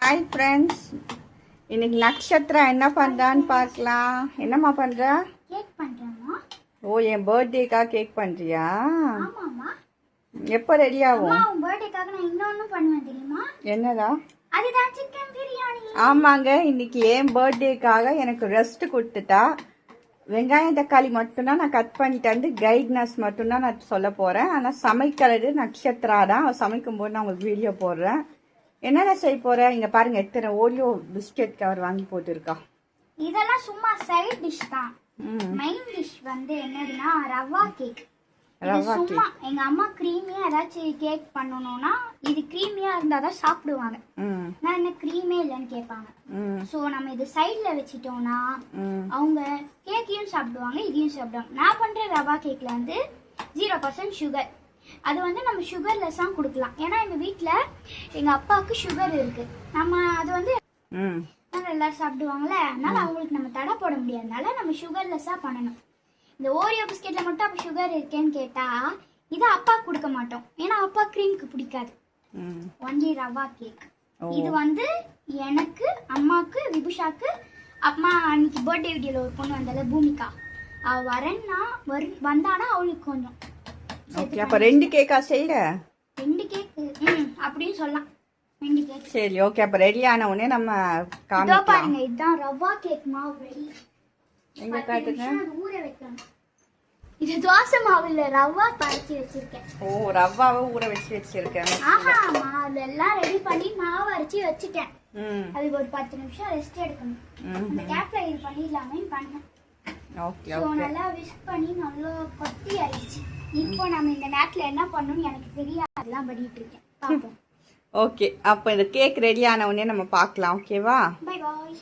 Hi friends, இன்னைக்கு நட்சத்திரா என்ன பண்ணுறான்னு பார்க்கலாம். என்னம்மா பண்ணுறா? கேக் பண்ணுறேம்மா. ஓ, என் பர்த்டேக்காக கேக் பண்ணுறியா? ஆமாம்மா. எப்போ ரெடி ஆகும்? உன் பர்த்டேக்காக நான் இன்னொன்று பண்ணுவேன் தெரியுமா? என்னடா? அதுதான் சிக்கன் பிரியாணி. ஆமாங்க, இன்னைக்கு என் பர்த்டேக்காக எனக்கு ரெஸ்ட் கொடுத்துட்டா. வெங்காயம் தக்காளி மட்டும்தான் நான் கட் பண்ணிட்டு வந்து கைட்னஸ் மட்டும்தான் நான் சொல்ல போகிறேன். ஆனால் சமைக்கிறது நட்சத்திரா தான். சமைக்கும்போது நான் உங்களுக்கு வீடியோ போடுறேன். என்னென்ன செய்ய போற? இங்க பாருங்க, எத்தனை ஓரியோ பிஸ்கெட் கவர் வாங்கி போட்டுருக்கா. இதெல்லாம் சும்மா சைட் டிஷ் தான். மெயின் டிஷ் வந்து என்னதுன்னா ரவா கேக். சும்மா எங்க அம்மா கிரீமியா ஏதாச்சும் கேக் பண்ணணும்னா இது கிரீமியா இருந்தாதான் சாப்பிடுவாங்க. நான் என்ன கிரீமே இல்லைன்னு கேட்பாங்க. சோ நம்ம இது சைட்ல வச்சிட்டோம்னா அவங்க கேக்கையும் சாப்பிடுவாங்க, இதையும் சாப்பிடுவாங்க. நான் பண்ற ரவா கேக்ல வந்து 0% சுகர். அது வந்து நம்ம சுகர்லெஸ்ஸாக கொடுக்கலாம். ஏன்னா எங்கள் வீட்டில் எங்கள் அப்பாவுக்கு சுகர் இருக்கு. நம்ம அது வந்து எல்லாரும் சாப்பிடுவாங்களே, அதனால அவங்களுக்கு நம்ம தடை போட முடியாதனால நம்ம சுகர்லெஸ்ஸாக பண்ணணும். இந்த ஓரியோ பிஸ்கெட்டில் மட்டும் அப்போ சுகர் இருக்கேன்னு கேட்டால் இதை அப்பா கொடுக்க மாட்டோம். ஏன்னா அப்பா க்ரீமுக்கு பிடிக்காது. Only rava cake. இது வந்து எனக்கு, அம்மாவுக்கு, விபுஷாக்கு. அம்மா அன்னைக்கு பர்த்டே வீடியோவில் ஒரு பொண்ணு வந்தால பூமிகா, அவள் வரேன்னா வந்தானா அவளுக்கு கொஞ்சம். ஓகே, அப்ப ரெண்டு கேக்கா செய்யற? ரெண்டு கேக் அப்படியே சொல்லலாம். ரெண்டு கேக். சரி, ஓகே. அப்ப ரெடி ஆன உடனே நம்ம காமிக்கலாம். பாருங்க, இதுதான் ரவா கேக் மாவு ரெடி. எங்க காட்டுங்க. ஊற வைக்கணும். இது தோசை மாவு இல்ல, ரவா பரச்சி வச்சிருக்கேன். ஓ, ரவாவை ஊற வச்சிருக்கேன். ஆஹா, அதெல்லாம் ரெடி பண்ணி மாவு அரைச்சி வச்சிட்டேன். அதுக்கு ஒரு 10 நிமிஷம் ரெஸ்ட் எடுக்கணும். அந்த கேப்ல இது பண்ணிடலாமே பண்ணேன். Okay okay. நல்லா விஸ்க் பண்ணி நல்லா கொட்டி ஆயிடுச்சு. இப்போ நம்ம இந்த நேரத்தில் என்ன பண்ணணும்னு எனக்கு தெரியாது, அதெல்லாம் பண்ணிட்டு இருக்கேன். பார்ப்போம். ஓகே, அப்போ இந்த கேக் ரெடி ஆன உடனே நம்ம பார்க்கலாம். ஓகேவா? Bye bye.